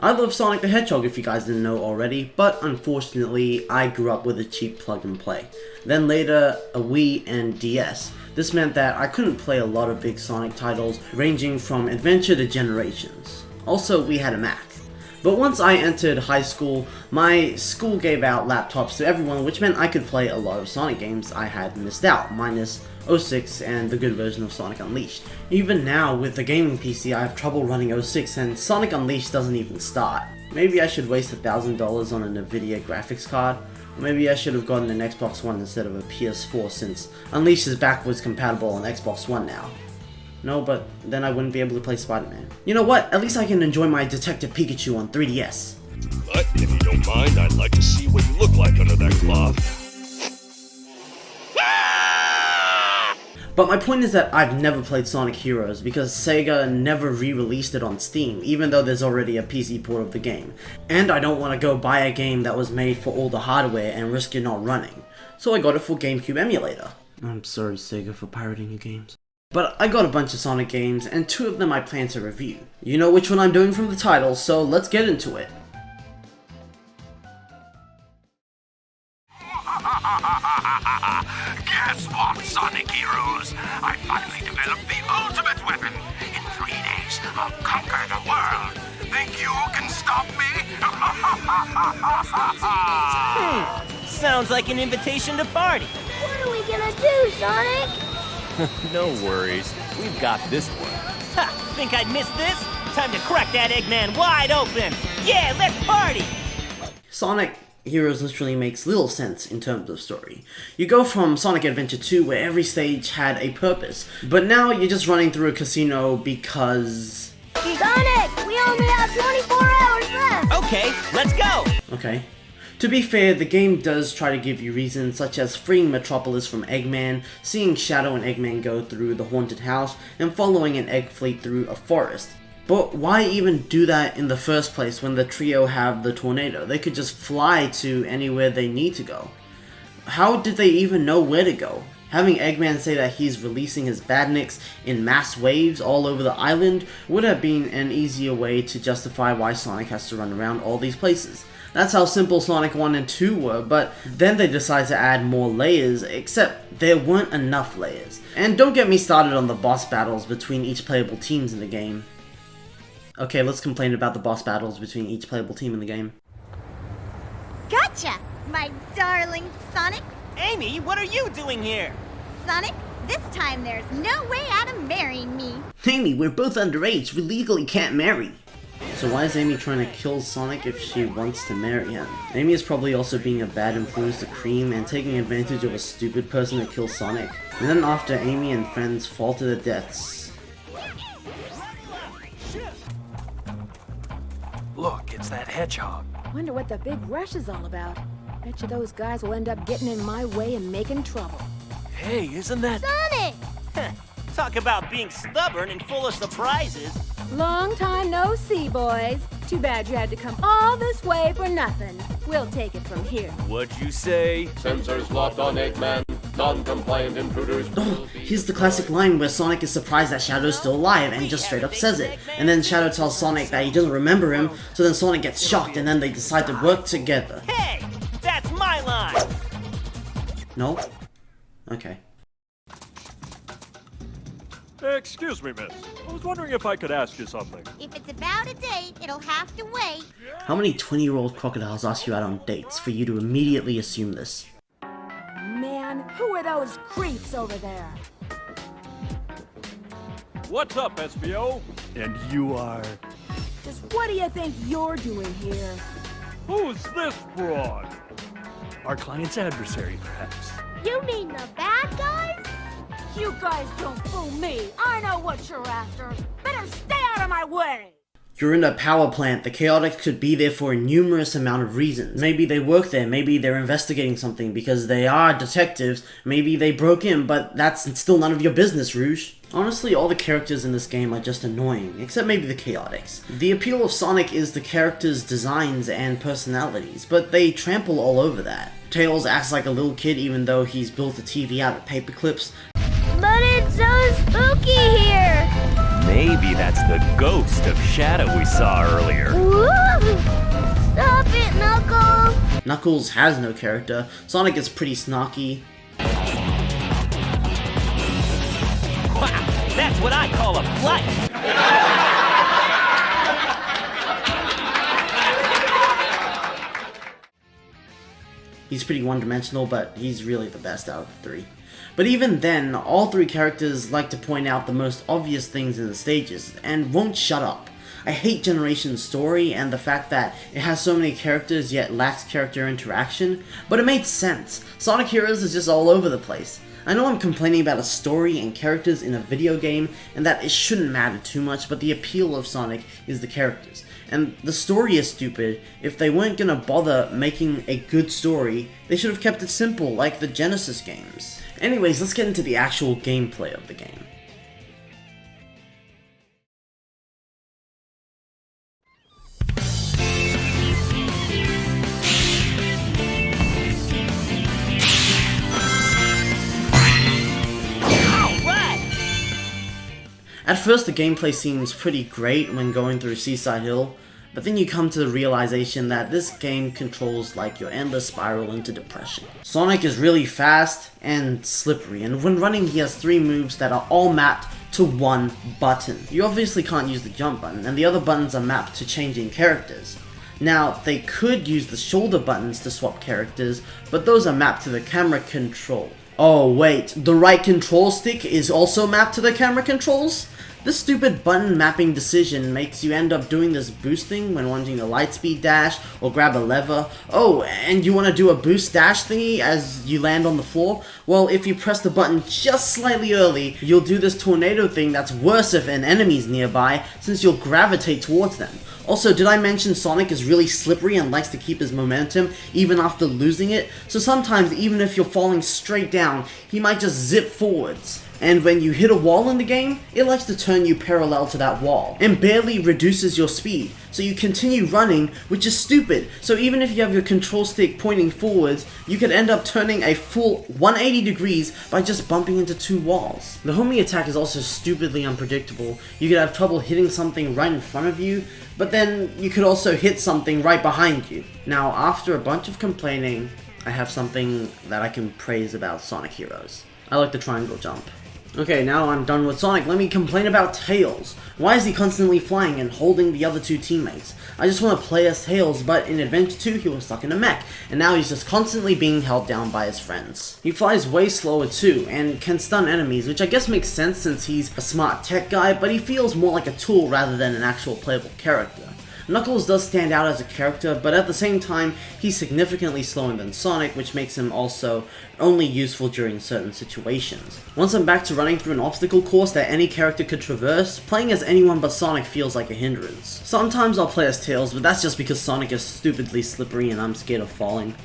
I love Sonic the Hedgehog if you guys didn't know already, but unfortunately I grew up with a cheap plug and play. Then later a Wii and DS. This meant that I couldn't play a lot of big Sonic titles ranging from adventure to generations. Also, we had a Mac. But once I entered high school, my school gave out laptops to everyone, which meant I could play a lot of Sonic games I had missed out, minus 06 and the good version of Sonic Unleashed. Even now, with the gaming PC, I have trouble running 06 and Sonic Unleashed doesn't even start. Maybe I should waste $1,000 on a Nvidia graphics card, or maybe I should have gotten an Xbox One instead of a PS4 since Unleashed is backwards compatible on Xbox One now. No, but then I wouldn't be able to play Spider-Man. You know what? At least I can enjoy my Detective Pikachu on 3DS. But if you don't mind, I'd like to see what you look like under that cloth. But my point is that I've never played Sonic Heroes because Sega never re-released it on Steam, even though there's already a PC port of the game. And I don't want to go buy a game that was made for all the hardware and risk it not running. So I got it for GameCube emulator. I'm sorry Sega for pirating your games. But I got a bunch of Sonic games, and 2 of them I plan to review. You know which one I'm doing from the title, so let's get into it. Guess what, Sonic Heroes? I finally developed the ultimate weapon. In 3 days, I'll conquer the world. Think you can stop me? Sounds like an invitation to party. What are we gonna do, Sonic? No worries, we've got this one. Ha! Think I'd miss this? Time to crack that Eggman wide open! Yeah, let's party! Sonic Heroes literally makes little sense in terms of story. You go from Sonic Adventure 2 where every stage had a purpose, but now you're just running through a casino because... Sonic, we only have 24 hours left! Okay, let's go! Okay. To be fair, the game does try to give you reasons such as freeing Metropolis from Eggman, seeing Shadow and Eggman go through the haunted house, and following an egg fleet through a forest. But why even do that in the first place when the trio have the tornado? They could just fly to anywhere they need to go. How did they even know where to go? Having Eggman say that he's releasing his badniks in mass waves all over the island would have been an easier way to justify why Sonic has to run around all these places. That's how simple Sonic 1 and 2 were, but then they decided to add more layers, except there weren't enough layers. And don't get me started on the boss battles between each playable teams in the game. Okay, let's complain about the boss battles between each playable team in the game. Gotcha, my darling Sonic. Amy, what are you doing here? Sonic, this time there's no way out of marrying me. Amy, we're both underage, we legally can't marry. So why is Amy trying to kill Sonic if she wants to marry him? Amy is probably also being a bad influence to Cream and taking advantage of a stupid person to kill Sonic. And then after Amy and friends fall to their deaths... Look, it's that hedgehog. Wonder what the big rush is all about. Bet you those guys will end up getting in my way and making trouble. Hey, isn't that... Sonic! Talk about being stubborn and full of surprises. Long time no see, boys. Too bad you had to come all this way for nothing. We'll take it from here. What'd you say? Sensors locked on Eggman. Non-compliant intruders. Oh, here's the classic line where Sonic is surprised that Shadow's still alive and just straight up says it. And then Shadow tells Sonic that he doesn't remember him, so then Sonic gets shocked and then they decide to work together. Hey, that's my line! No? Okay. Excuse me, miss. I was wondering if I could ask you something. If it's about a date, it'll have to wait. How many 20-year-old crocodiles ask you out on dates for you to immediately assume this? Man, who are those creeps over there? What's up, SBO? And you are... Just what do you think you're doing here? Who's this broad? Our client's adversary, perhaps. You mean the bad guys? You guys don't fool me. I know what you're after. Better stay out of my way. You're in a power plant. The Chaotix could be there for a numerous amount of reasons. Maybe they work there, maybe they're investigating something because they are detectives, maybe they broke in, but that's still none of your business, Rouge. Honestly, all the characters in this game are just annoying, except maybe the Chaotix. The appeal of Sonic is the characters' designs and personalities, but they trample all over that. Tails acts like a little kid even though he's built a TV out of paper clips. But it's so spooky here! Maybe that's the ghost of Shadow we saw earlier. Whoa! Knuckles has no character, Sonic is pretty snarky. Wow, that's what I call a flight! He's pretty one-dimensional, but he's really the best out of the three. But even then, all three characters like to point out the most obvious things in the stages, and won't shut up. I hate Generation's story and the fact that it has so many characters yet lacks character interaction, but it made sense. Sonic Heroes is just all over the place. I know I'm complaining about a story and characters in a video game, and that it shouldn't matter too much, but the appeal of Sonic is the characters. And the story is stupid. If they weren't gonna bother making a good story, they should have kept it simple, like the Genesis games. Anyways, let's get into the actual gameplay of the game. At first the gameplay seems pretty great when going through Seaside Hill, but then you come to the realization that this game controls like your endless spiral into depression. Sonic is really fast and slippery, and when running he has 3 moves that are all mapped to one button. You obviously can't use the jump button, and the other buttons are mapped to changing characters. Now, they could use the shoulder buttons to swap characters, but those are mapped to the camera control. Oh wait, the right control stick is also mapped to the camera controls? This stupid button mapping decision makes you end up doing this boosting when wanting a lightspeed dash or grab a lever. Oh, and you want to do a boost dash thingy as you land on the floor? Well, if you press the button just slightly early, you'll do this tornado thing that's worse if an enemy's nearby, since you'll gravitate towards them. Also, did I mention Sonic is really slippery and likes to keep his momentum even after losing it? So sometimes, even if you're falling straight down, he might just zip forwards. And when you hit a wall in the game, it likes to turn you parallel to that wall, and barely reduces your speed, so you continue running, which is stupid. So even if you have your control stick pointing forwards, you could end up turning a full 180 degrees by just bumping into 2 walls. The homie attack is also stupidly unpredictable. You could have trouble hitting something right in front of you, but then you could also hit something right behind you. Now, after a bunch of complaining, I have something that I can praise about Sonic Heroes. I like the triangle jump. Okay, now I'm done with Sonic, let me complain about Tails. Why is he constantly flying and holding the other 2 teammates? I just want to play as Tails, but in Adventure 2 he was stuck in a mech, and now he's just constantly being held down by his friends. He flies way slower too, and can stun enemies, which I guess makes sense since he's a smart tech guy, but he feels more like a tool rather than an actual playable character. Knuckles does stand out as a character, but at the same time, he's significantly slower than Sonic, which makes him also only useful during certain situations. Once I'm back to running through an obstacle course that any character could traverse, playing as anyone but Sonic feels like a hindrance. Sometimes I'll play as Tails, but that's just because Sonic is stupidly slippery and I'm scared of falling.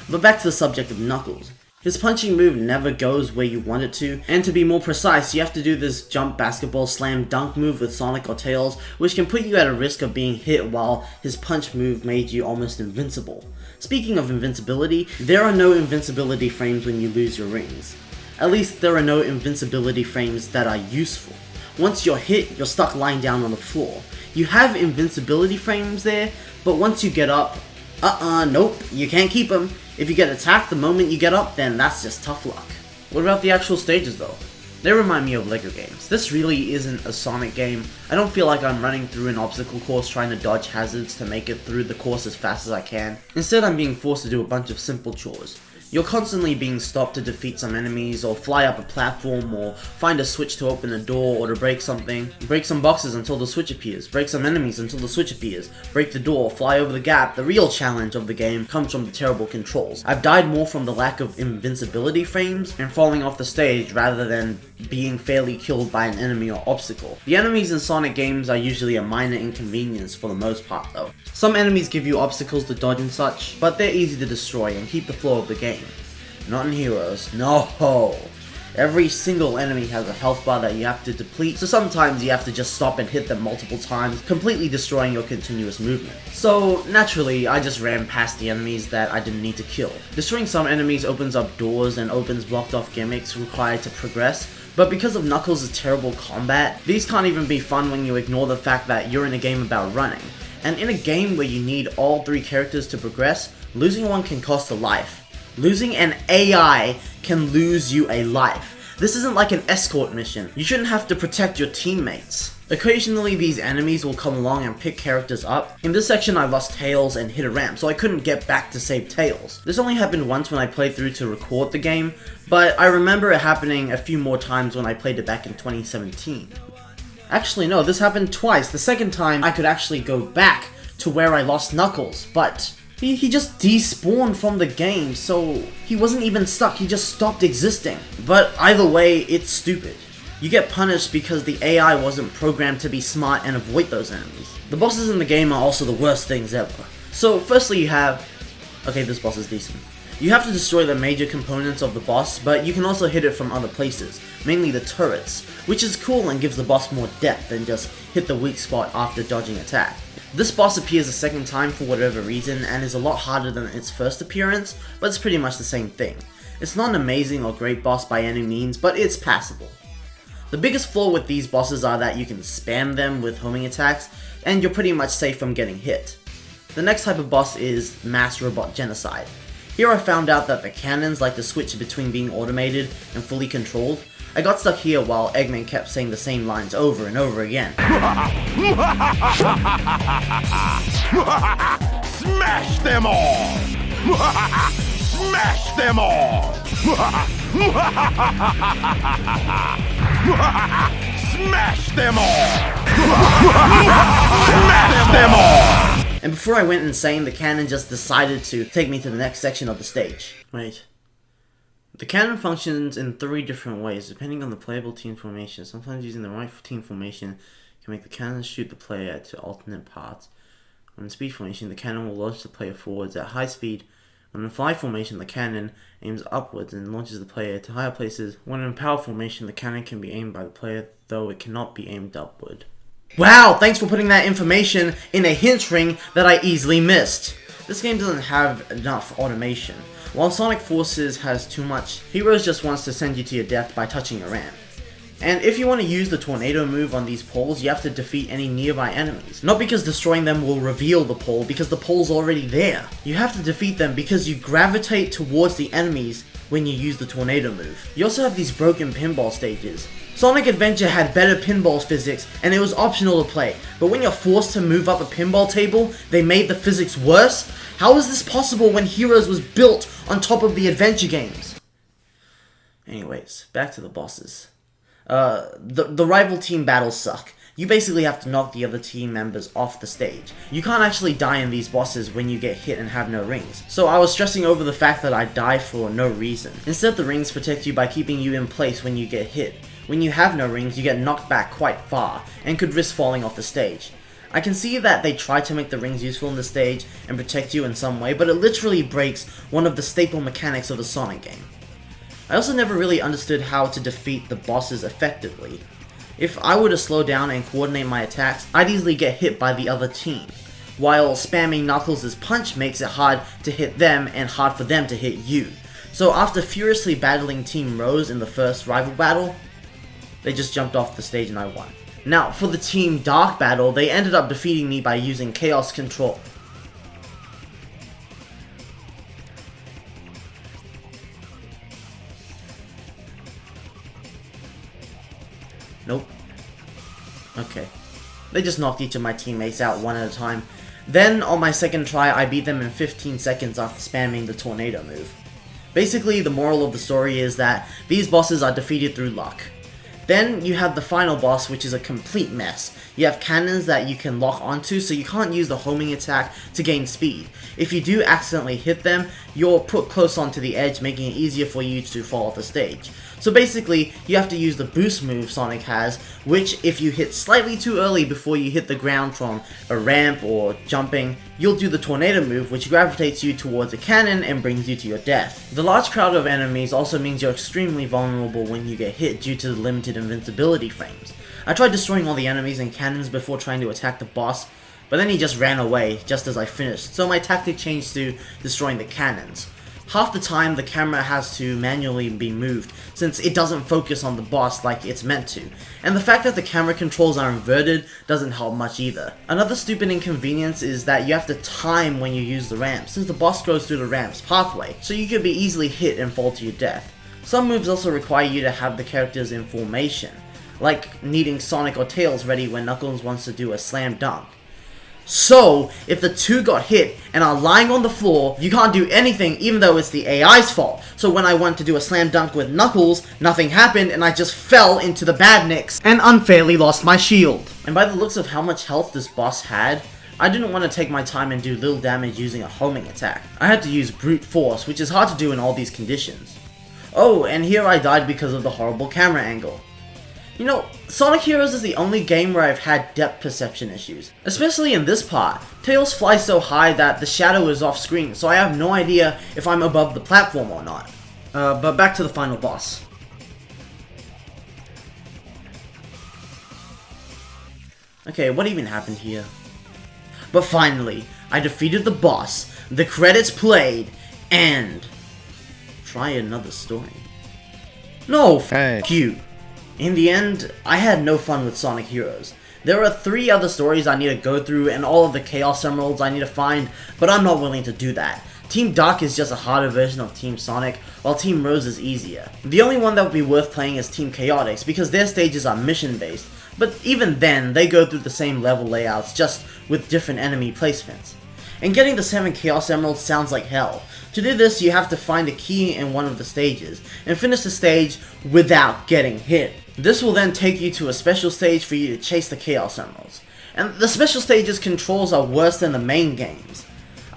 But back to the subject of Knuckles. His punching move never goes where you want it to, and to be more precise, you have to do this jump basketball slam dunk move with Sonic or Tails, which can put you at a risk of being hit while his punch move made you almost invincible. Speaking of invincibility, there are no invincibility frames when you lose your rings. At least there are no invincibility frames that are useful. Once you're hit, you're stuck lying down on the floor. You have invincibility frames there, but once you get up, nope, you can't keep them. If you get attacked the moment you get up, then that's just tough luck. What about the actual stages though? They remind me of Lego games. This really isn't a Sonic game. I don't feel like I'm running through an obstacle course trying to dodge hazards to make it through the course as fast as I can. Instead, I'm being forced to do a bunch of simple chores. You're constantly being stopped to defeat some enemies, or fly up a platform, or find a switch to open a door, or to break something. Break some boxes until the switch appears. Break some enemies until the switch appears. Break the door, fly over the gap. The real challenge of the game comes from the terrible controls. I've died more from the lack of invincibility frames and falling off the stage rather than being fairly killed by an enemy or obstacle. The enemies in Sonic games are usually a minor inconvenience for the most part though. Some enemies give you obstacles to dodge and such, but they're easy to destroy and keep the flow of the game. Not in Heroes. No! Every single enemy has a health bar that you have to deplete, so sometimes you have to just stop and hit them multiple times, completely destroying your continuous movement. So, naturally, I just ran past the enemies that I didn't need to kill. Destroying some enemies opens up doors and opens blocked off gimmicks required to progress, but because of Knuckles' terrible combat, these can't even be fun when you ignore the fact that you're in a game about running. And in a game where you need all 3 characters to progress, losing one can cost a life. Losing an AI can lose you a life. This isn't like an escort mission. You shouldn't have to protect your teammates. Occasionally these enemies will come along and pick characters up. In this section I lost Tails and hit a ramp, so I couldn't get back to save Tails. This only happened once when I played through to record the game, but I remember it happening a few more times when I played it back in 2017. Actually no, this happened twice. The second time I could actually go back to where I lost Knuckles, but he just despawned from the game, so he wasn't even stuck, he just stopped existing. But either way, it's stupid. You get punished because the AI wasn't programmed to be smart and avoid those enemies. The bosses in the game are also the worst things ever. So firstly you have... okay, this boss is decent. You have to destroy the major components of the boss, but you can also hit it from other places, mainly the turrets, which is cool and gives the boss more depth than just hit the weak spot after dodging attack. This boss appears a second time for whatever reason and is a lot harder than its first appearance, but it's pretty much the same thing. It's not an amazing or great boss by any means, but it's passable. The biggest flaw with these bosses are that you can spam them with homing attacks, and you're pretty much safe from getting hit. The next type of boss is Mass Robot Genocide. Here I found out that the cannons like to switch between being automated and fully controlled. I got stuck here while Eggman kept saying the same lines over and over again. Smash them all! Smash them all! Smash them all! Smash them all! And before I went insane, the cannon just decided to take me to the next section of the stage. Wait. The cannon functions in 3 different ways, depending on the playable team formation. Sometimes using the right team formation can make the cannon shoot the player to alternate paths. When in speed formation, the cannon will launch the player forwards at high speed. When in fly formation, the cannon aims upwards and launches the player to higher places. When in power formation, the cannon can be aimed by the player, though it cannot be aimed upward. Wow, thanks for putting that information in a hint ring that I easily missed. This game doesn't have enough automation. While Sonic Forces has too much, Heroes just wants to send you to your death by touching a ramp. And if you want to use the tornado move on these poles, you have to defeat any nearby enemies. Not because destroying them will reveal the pole, because the pole's already there. You have to defeat them because you gravitate towards the enemies when you use the tornado move. You also have these broken pinball stages. Sonic Adventure had better pinball physics and it was optional to play, but when you're forced to move up a pinball table, they made the physics worse? How is this possible when Heroes was built on top of the adventure games? Anyways, back to the bosses. The rival team battles suck. You basically have to knock the other team members off the stage. You can't actually die in these bosses when you get hit and have no rings. So I was stressing over the fact that I die for no reason. Instead, the rings protect you by keeping you in place when you get hit. When you have no rings, you get knocked back quite far, and could risk falling off the stage. I can see that they try to make the rings useful in the stage and protect you in some way, but it literally breaks one of the staple mechanics of a Sonic game. I also never really understood how to defeat the bosses effectively. If I were to slow down and coordinate my attacks, I'd easily get hit by the other team, while spamming Knuckles' punch makes it hard to hit them and hard for them to hit you. So after furiously battling Team Rose in the first rival battle, they just jumped off the stage and I won. Now, for the Team Dark battle, they ended up defeating me by using Chaos Control. Nope. Okay. They just knocked each of my teammates out one at a time. Then, on my second try, I beat them in 15 seconds after spamming the tornado move. Basically, the moral of the story is that these bosses are defeated through luck. Then you have the final boss, which is a complete mess. You have cannons that you can lock onto, so you can't use the homing attack to gain speed. If you do accidentally hit them, you're put close onto the edge, making it easier for you to fall off the stage. So basically, you have to use the boost move Sonic has, which if you hit slightly too early before you hit the ground from a ramp or jumping, you'll do the tornado move, which gravitates you towards a cannon and brings you to your death. The large crowd of enemies also means you're extremely vulnerable when you get hit due to the limited invincibility frames. I tried destroying all the enemies and cannons before trying to attack the boss, but then he just ran away just as I finished, so my tactic changed to destroying the cannons. Half the time the camera has to manually be moved since it doesn't focus on the boss like it's meant to, and the fact that the camera controls are inverted doesn't help much either. Another stupid inconvenience is that you have to time when you use the ramp since the boss goes through the ramp's pathway, so you could be easily hit and fall to your death. Some moves also require you to have the characters in formation, like needing Sonic or Tails ready when Knuckles wants to do a slam dunk. So, if the two got hit and are lying on the floor, you can't do anything even though it's the AI's fault. So when I went to do a slam dunk with Knuckles, nothing happened and I just fell into the badniks and unfairly lost my shield. And by the looks of how much health this boss had, I didn't want to take my time and do little damage using a homing attack. I had to use brute force, which is hard to do in all these conditions. Oh, and here I died because of the horrible camera angle. You know, Sonic Heroes is the only game where I've had depth perception issues. Especially in this part. Tails flies so high that the shadow is off screen, so I have no idea if I'm above the platform or not. But back to the final boss. Okay, what even happened here? But finally, I defeated the boss, the credits played, and... try another story. No, f*** you. In the end, I had no fun with Sonic Heroes. There are 3 other stories I need to go through and all of the Chaos Emeralds I need to find, but I'm not willing to do that. Team Dark is just a harder version of Team Sonic, while Team Rose is easier. The only one that would be worth playing is Team Chaotix, because their stages are mission based, but even then, they go through the same level layouts, just with different enemy placements. And getting the 7 Chaos Emeralds sounds like hell. To do this, you have to find a key in one of the stages, and finish the stage without getting hit. This will then take you to a special stage for you to chase the Chaos Emeralds. And the special stage's controls are worse than the main games.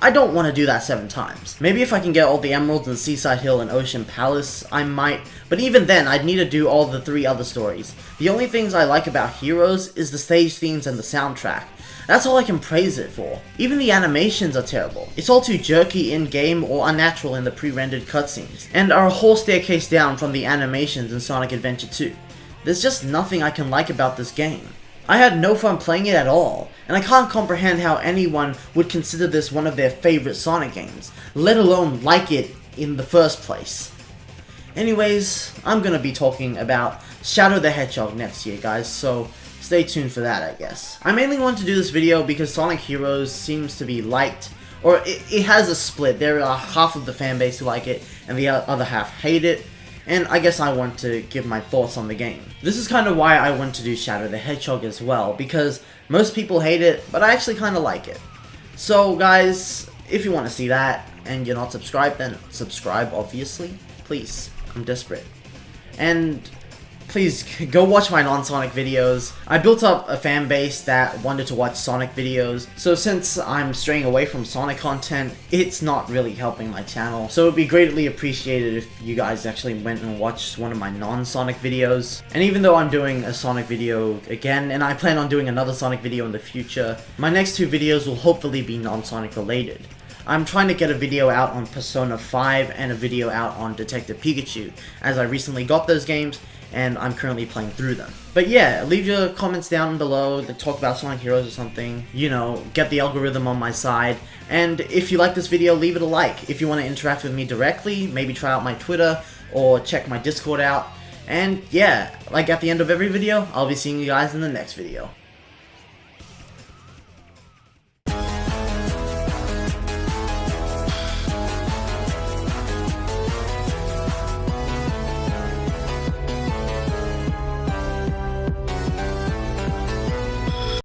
I don't want to do that 7 times. Maybe if I can get all the emeralds in Seaside Hill and Ocean Palace, I might, but even then I'd need to do all the 3 other stories. The only things I like about Heroes is the stage themes and the soundtrack. That's all I can praise it for. Even the animations are terrible. It's all too jerky in-game or unnatural in the pre-rendered cutscenes, and are a whole staircase down from the animations in Sonic Adventure 2. There's just nothing I can like about this game. I had no fun playing it at all, and I can't comprehend how anyone would consider this one of their favorite Sonic games, let alone like it in the first place. Anyways, I'm gonna be talking about Shadow the Hedgehog next year, guys, so stay tuned for that, I guess. I mainly want to do this video because Sonic Heroes seems to be liked, or it has a split. There are half of the fanbase who like it, and the other half hate it. And I guess I want to give my thoughts on the game. This is kind of why I want to do Shadow the Hedgehog as well, because most people hate it, but I actually kind of like it. So guys, if you want to see that, and you're not subscribed, then subscribe, obviously. Please, I'm desperate. And please, go watch my non-Sonic videos. I built up a fan base that wanted to watch Sonic videos, so since I'm straying away from Sonic content, it's not really helping my channel. So it would be greatly appreciated if you guys actually went and watched one of my non-Sonic videos. And even though I'm doing a Sonic video again, and I plan on doing another Sonic video in the future, my next 2 videos will hopefully be non-Sonic related. I'm trying to get a video out on Persona 5 and a video out on Detective Pikachu, as I recently got those games, and I'm currently playing through them. But yeah, leave your comments down below, talk about Sonic Heroes or something, you know, get the algorithm on my side, and if you like this video, leave it a like. If you want to interact with me directly, maybe try out my Twitter, or check my Discord out, and yeah, like at the end of every video, I'll be seeing you guys in the next video.